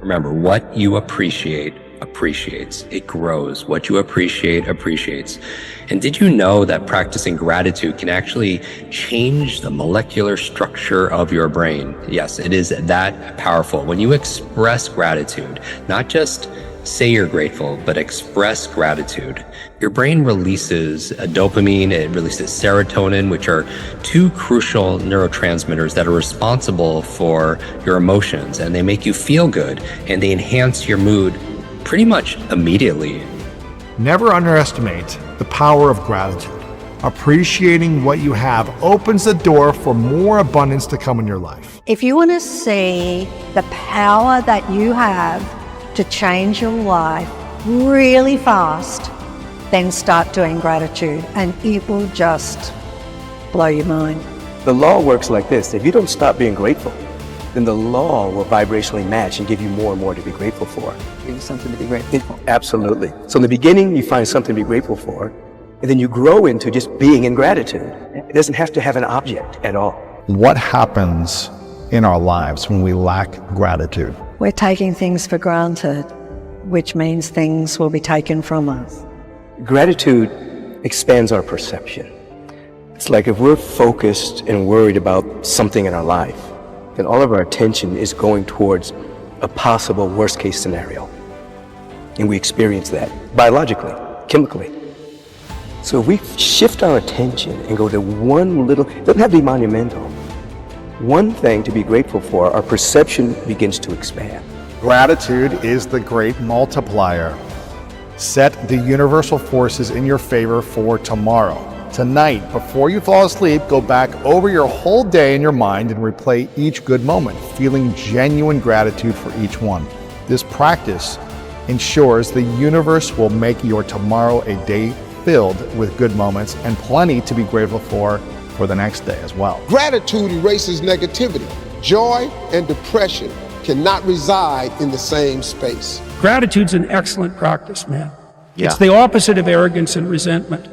Remember, what you appreciate appreciates. It grows. What you appreciate appreciates. And did you know that practicing gratitude can actually change the molecular structure of your brain? Yes, it is that powerful. When you express gratitude, not just say you're grateful, but express gratitude, your brain releases a dopamine, it releases serotonin, which are two crucial neurotransmitters that are responsible for your emotions, and they make you feel good, and they enhance your mood pretty much immediately. Never underestimate the power of gratitude. Appreciating what you have opens the door for more abundance to come in your life. If you want to see the power that you have to change your life really fast, then start doing gratitude and it will just blow your mind. The law works like this. If you don't stop being grateful, then the law will vibrationally match and give you more and more to be grateful for. Give you something to be grateful for. Absolutely. So in the beginning, you find something to be grateful for, and then you grow into just being in gratitude. It doesn't have to have an object at all. What happens in our lives when we lack gratitude? We're taking things for granted, which means things will be taken from us. Gratitude expands our perception. It's like if we're focused and worried about something in our life, then all of our attention is going towards a possible worst case scenario. And we experience that biologically, chemically. So if we shift our attention and go to one little, it doesn't have to be monumental, one thing to be grateful for, our perception begins to expand. Gratitude is the great multiplier. Set the universal forces in your favor for tomorrow. Tonight, before you fall asleep, go back over your whole day in your mind and replay each good moment, feeling genuine gratitude for each one. This practice ensures the universe will make your tomorrow a day filled with good moments and plenty to be grateful for the next day as well. Gratitude erases negativity. Joy and depression cannot reside in the same space. Gratitude's an excellent practice, man. Yeah. It's the opposite of arrogance and resentment.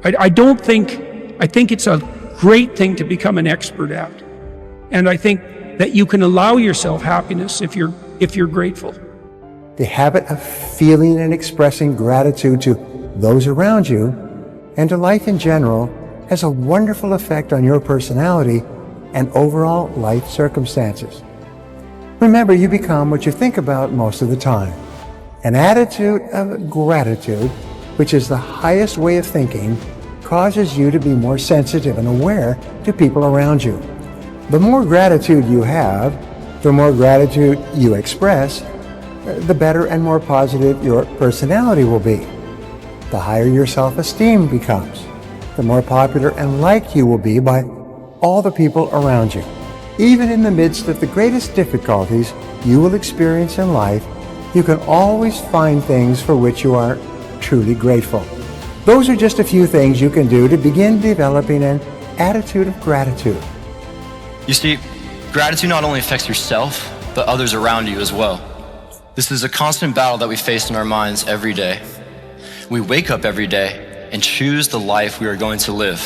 I think it's a great thing to become an expert at. And I think that you can allow yourself happiness if you're grateful. The habit of feeling and expressing gratitude to those around you and to life in general has a wonderful effect on your personality and overall life circumstances. Remember, you become what you think about most of the time. An attitude of gratitude, which is the highest way of thinking, causes you to be more sensitive and aware to people around you. The more gratitude you have, the more gratitude you express, the better and more positive your personality will be. The higher your self-esteem becomes, the more popular and liked you will be by all the people around you. Even in the midst of the greatest difficulties you will experience in life, you can always find things for which you are truly grateful. Those are just a few things you can do to begin developing an attitude of gratitude. You see, gratitude not only affects yourself, but others around you as well. This is a constant battle that we face in our minds every day. We wake up every day and choose the life we are going to live.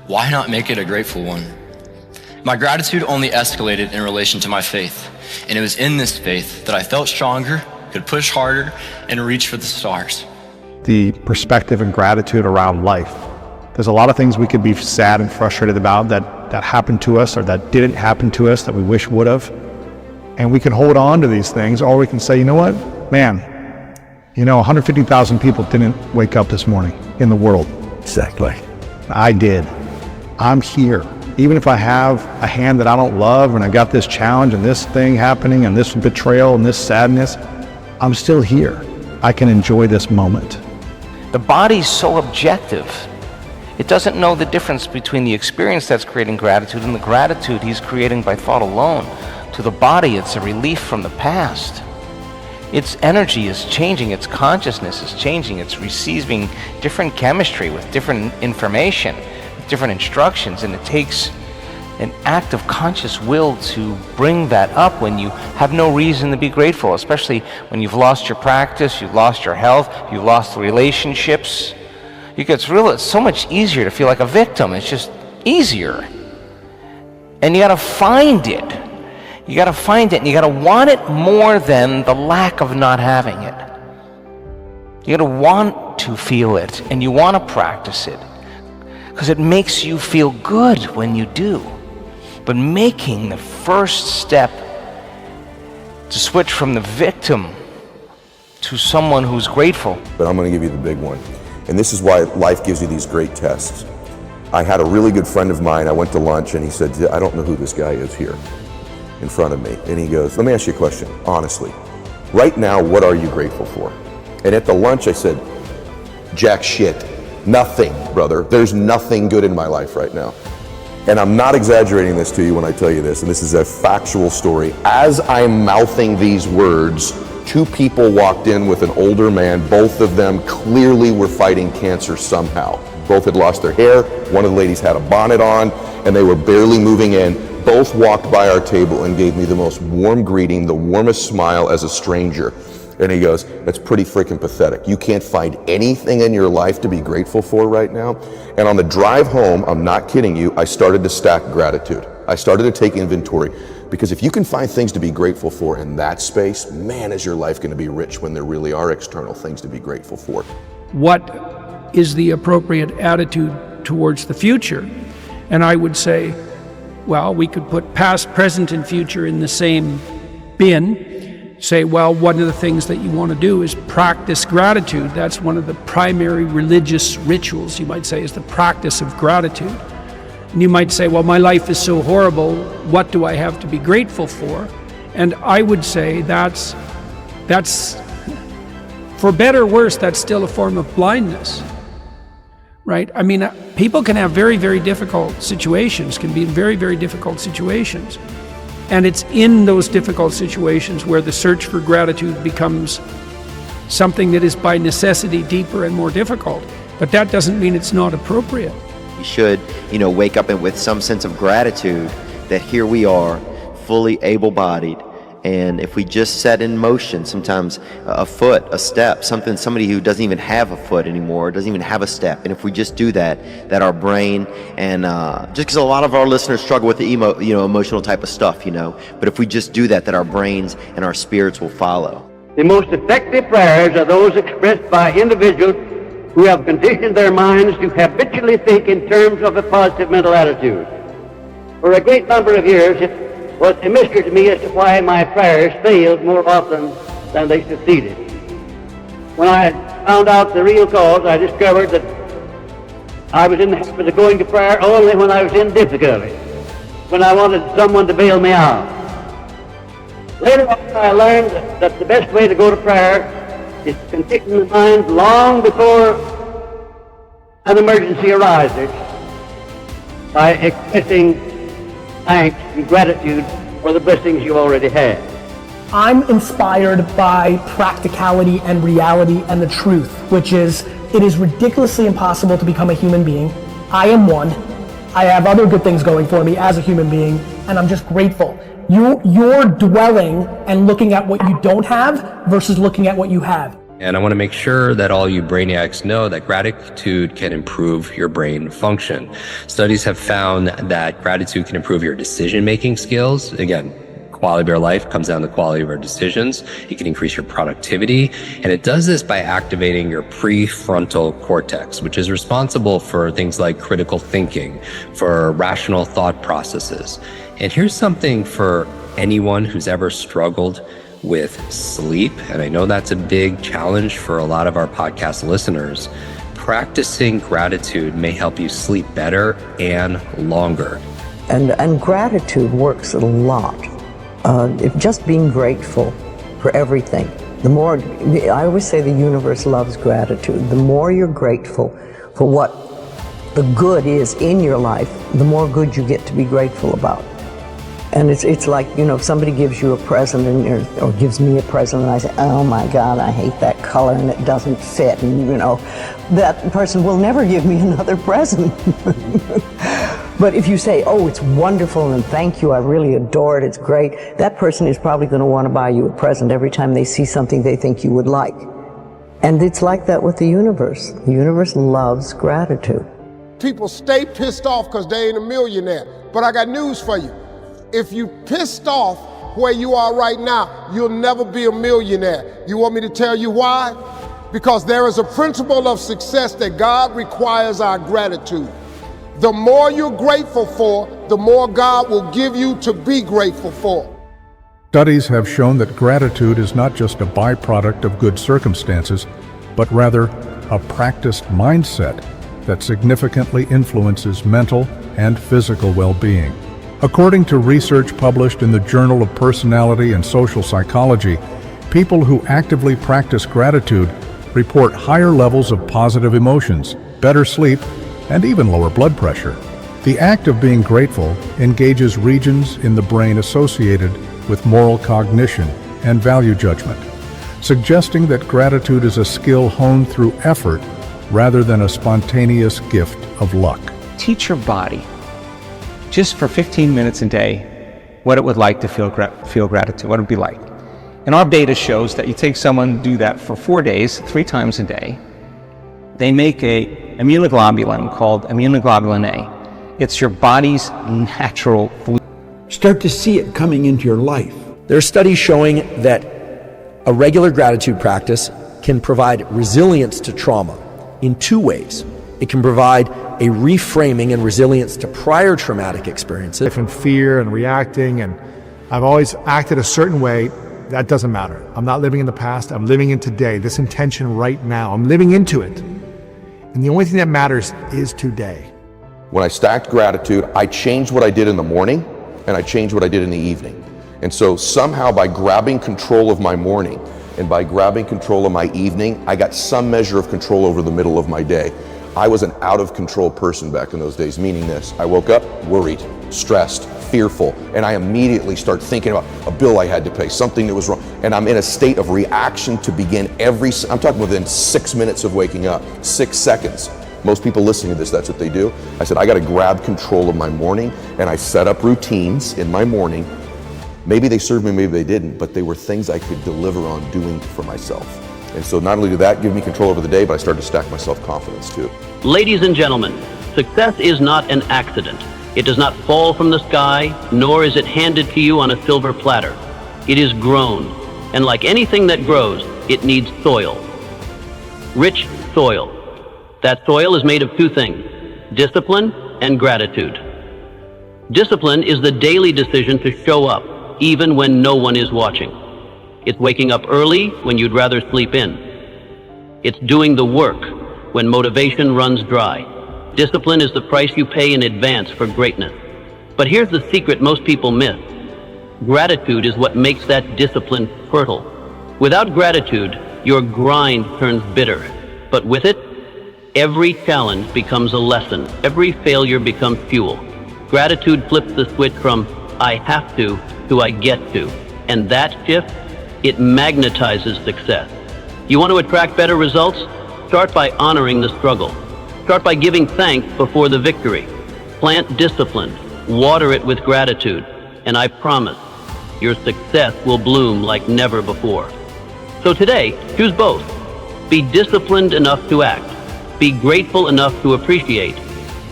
Why not make it a grateful one? My gratitude only escalated in relation to my faith, and it was in this faith that I felt stronger, could push harder, and reach for the stars. The perspective and gratitude around life. There's a lot of things we could be sad and frustrated about that happened to us or that didn't happen to us that we wish would have. And we can hold on to these things, or we can say, you know what, man, 150,000 people didn't wake up this morning in the world. Exactly. I did. I'm here. Even if I have a hand that I don't love and I got this challenge and this thing happening and this betrayal and this sadness, I'm still here. I can enjoy this moment. The body's so objective. It doesn't know the difference between the experience that's creating gratitude and the gratitude he's creating by thought alone. To the body, it's a relief from the past. Its energy is changing, its consciousness is changing, it's receiving different chemistry with different information, with different instructions, and it takes an act of conscious will to bring that up when you have no reason to be grateful, especially when you've lost your practice, you've lost your health, you've lost the relationships. It's so much easier to feel like a victim. It's just easier. And you gotta find it. You got to find it, and you got to want it more than the lack of not having it. You got to want to feel it, and you want to practice it, because it makes you feel good when you do. But making the first step to switch from the victim to someone who's grateful. But I'm going to give you the big one. And this is why life gives you these great tests. I had a really good friend of mine, I went to lunch, and he said, I don't know who this guy is here in front of me. And he goes, let me ask you a question, honestly. Right now, what are you grateful for? And at the lunch, I said, jack shit. Nothing, brother. There's nothing good in my life right now. And I'm not exaggerating this to you when I tell you this, and this is a factual story. As I'm mouthing these words, 2 people walked in with an older man. Both of them clearly were fighting cancer somehow. Both had lost their hair. One of the ladies had a bonnet on, and they were barely moving in. Both walked by our table and gave me the most warm greeting, the warmest smile as a stranger. And he goes, that's pretty freaking pathetic. You can't find anything in your life to be grateful for right now. And on the drive home, I'm not kidding you, I started to stack gratitude. I started to take inventory. Because if you can find things to be grateful for in that space, man, is your life going to be rich when there really are external things to be grateful for. What is the appropriate attitude towards the future? And I would say, well, we could put past, present, and future in the same bin. Say, well, one of the things that you want to do is practice gratitude. That's one of the primary religious rituals, you might say, is the practice of gratitude. And you might say, well, my life is so horrible, what do I have to be grateful for? And I would say that's for better or worse, that's still a form of blindness, right? I mean, people can have very, very difficult situations, can be in very, very difficult situations. And it's in those difficult situations where the search for gratitude becomes something that is by necessity deeper and more difficult. But that doesn't mean it's not appropriate. We should, wake up with some sense of gratitude that here we are, fully able-bodied, and if we just set in motion sometimes a foot, a step, somebody who doesn't even have a foot anymore, doesn't even have a step, and if we just do that our brain and just because a lot of our listeners struggle with the emotional type of stuff, but if we just do that our brains and our spirits will follow. The most effective prayers are those expressed by individuals who have conditioned their minds to habitually think in terms of a positive mental attitude. For a great number of years, it was a mystery to me as to why my prayers failed more often than they succeeded. When I found out the real cause, I discovered that I was in the habit of going to prayer only when I was in difficulty, when I wanted someone to bail me out. Later on, I learned that the best way to go to prayer is to condition the mind long before an emergency arises by expressing thanks and gratitude for the blessings you already have. I'm inspired by practicality and reality and the truth, which is, it is ridiculously impossible to become a human being. I am one. I have other good things going for me as a human being, and I'm just grateful. You're dwelling and looking at what you don't have versus looking at what you have. And I want to make sure that all you brainiacs know that gratitude can improve your brain function. Studies have found that gratitude can improve your decision-making skills. Again, quality of your life comes down to the quality of our decisions. It can increase your productivity. And it does this by activating your prefrontal cortex, which is responsible for things like critical thinking, for rational thought processes. And here's something for anyone who's ever struggled with sleep, and I know that's a big challenge for a lot of our podcast listeners. Practicing gratitude may help you sleep better and longer. And gratitude works a lot. If just being grateful for everything. The more, I always say the universe loves gratitude. The more you're grateful for what the good is in your life, the more good you get to be grateful about. And it's like, if somebody gives you a present or gives me a present and I say, oh my God, I hate that color and it doesn't fit, and that person will never give me another present. But if you say, oh, it's wonderful and thank you, I really adore it, it's great, that person is probably going to want to buy you a present every time they see something they think you would like. And it's like that with the universe. The universe loves gratitude. People stay pissed off because they ain't a millionaire. But I got news for you. If you pissed off where you are right now, you'll never be a millionaire. You want me to tell you why? Because there is a principle of success that God requires our gratitude. The more you're grateful for, the more God will give you to be grateful for. Studies have shown that gratitude is not just a byproduct of good circumstances, but rather a practiced mindset that significantly influences mental and physical well-being. According to research published in the Journal of Personality and Social Psychology, people who actively practice gratitude report higher levels of positive emotions, better sleep, and even lower blood pressure. The act of being grateful engages regions in the brain associated with moral cognition and value judgment, suggesting that gratitude is a skill honed through effort rather than a spontaneous gift of luck. Teach your body, just for 15 minutes a day, what it would like to feel gratitude, what it would be like. And our data shows that you take someone, do that for 4 days, 3 times a day. They make a immunoglobulin called immunoglobulin A. It's your body's natural fluid. Start to see it coming into your life. There are studies showing that a regular gratitude practice can provide resilience to trauma in 2 ways. It can provide a reframing and resilience to prior traumatic experiences. If in fear and reacting, and I've always acted a certain way, that doesn't matter. I'm not living in the past, I'm living in today, this intention right now. I'm living into it. And the only thing that matters is today. When I stacked gratitude, I changed what I did in the morning and I changed what I did in the evening. And so somehow by grabbing control of my morning and by grabbing control of my evening, I got some measure of control over the middle of my day. I was an out of control person back in those days, meaning this: I woke up worried, stressed, fearful, and I immediately start thinking about a bill I had to pay, something that was wrong, and I'm in a state of reaction to begin I'm talking within 6 minutes of waking up, 6 seconds. Most people listening to this, that's what they do. I said, I gotta grab control of my morning, and I set up routines in my morning. Maybe they served me, maybe they didn't, but they were things I could deliver on doing for myself. And so not only did that give me control over the day, but I started to stack my self-confidence too. Ladies and gentlemen, success is not an accident. It does not fall from the sky, nor is it handed to you on a silver platter. It is grown, and like anything that grows, it needs soil. Rich soil. That soil is made of 2 things: discipline and gratitude. Discipline is the daily decision to show up, even when no one is watching. It's waking up early when you'd rather sleep in. It's doing the work when motivation runs dry. Discipline is the price you pay in advance for greatness. But here's the secret most people miss. Gratitude is what makes that discipline fertile. Without gratitude, your grind turns bitter. But with it, every challenge becomes a lesson. Every failure becomes fuel. Gratitude flips the switch from I have to I get to. And that shift, it magnetizes success. You want to attract better results? Start by honoring the struggle. Start by giving thanks before the victory. Plant discipline, water it with gratitude, and I promise your success will bloom like never before. So today, choose both. Be disciplined enough to act. Be grateful enough to appreciate.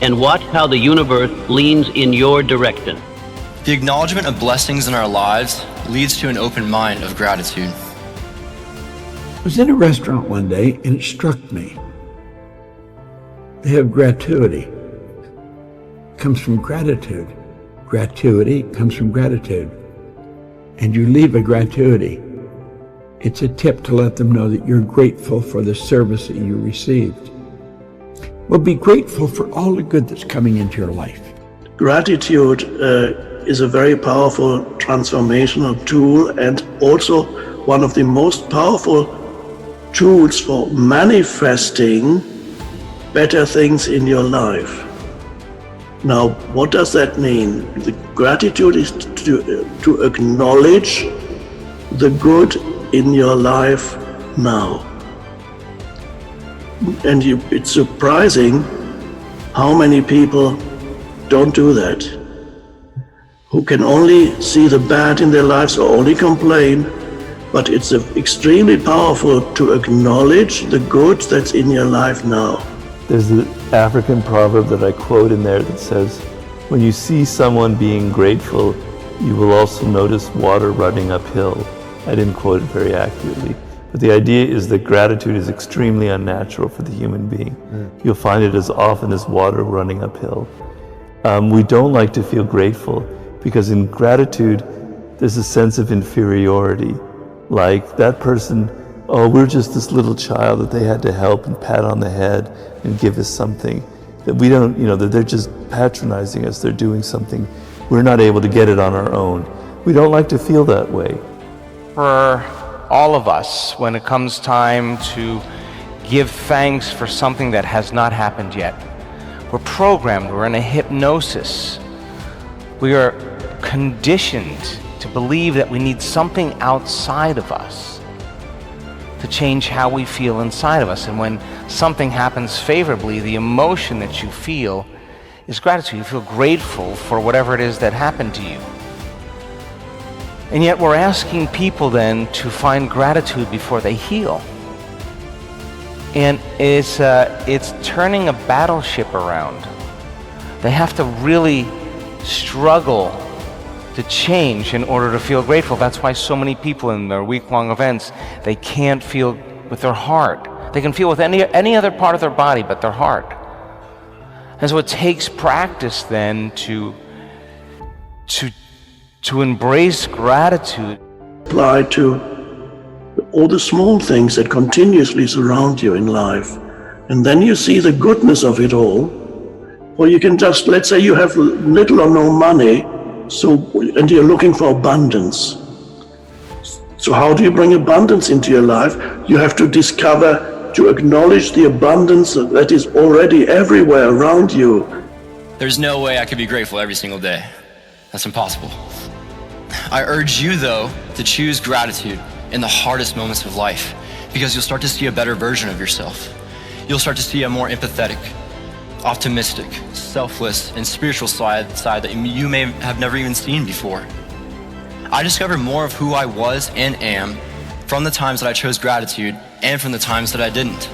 And watch how the universe leans in your direction. The acknowledgement of blessings in our lives leads to an open mind of gratitude. I was in a restaurant one day and it struck me. They have gratuity. It comes from gratitude. Gratuity comes from gratitude. And you leave a gratuity. It's a tip to let them know that you're grateful for the service that you received. Well, be grateful for all the good that's coming into your life. Gratitude is a very powerful transformational tool and also one of the most powerful tools for manifesting better things in your life. Now, what does that mean? The gratitude is to acknowledge the good in your life now. And it's surprising how many people don't do that, who can only see the bad in their lives or only complain, but it's extremely powerful to acknowledge the good that's in your life now. There's an African proverb that I quote in there that says, when you see someone being grateful, you will also notice water running uphill. I didn't quote it very accurately, but the idea is that gratitude is extremely unnatural for the human being. You'll find it as often as water running uphill. We don't like to feel grateful because in gratitude, there's a sense of inferiority. Like that person, oh, we're just this little child that they had to help and pat on the head and give us something. That we don't, that they're just patronizing us, they're doing something. We're not able to get it on our own. We don't like to feel that way. For all of us, when it comes time to give thanks for something that has not happened yet, we're programmed, we're in a hypnosis. We are conditioned to believe that we need something outside of us to change how we feel inside of us. And when something happens favorably, the emotion that you feel is gratitude. You feel grateful for whatever it is that happened to you. And yet we're asking people then to find gratitude before they heal. And it's turning a battleship around. They have to really struggle to change in order to feel grateful. That's why so many people in their week-long events, they can't feel with their heart. They can feel with any other part of their body but their heart. And so it takes practice then to embrace gratitude. Apply to all the small things that continuously surround you in life. And then you see the goodness of it all. Or you can just, let's say you have little or no money, and you're looking for abundance. So how do you bring abundance into your life? You have to discover, to acknowledge the abundance that is already everywhere around you. There's no way I could be grateful every single day. That's impossible. I urge you, though, to choose gratitude in the hardest moments of life, because you'll start to see a better version of yourself. You'll start to see a more empathetic, optimistic, selfless, and spiritual side that you may have never even seen before. I discovered more of who I was and am from the times that I chose gratitude and from the times that I didn't.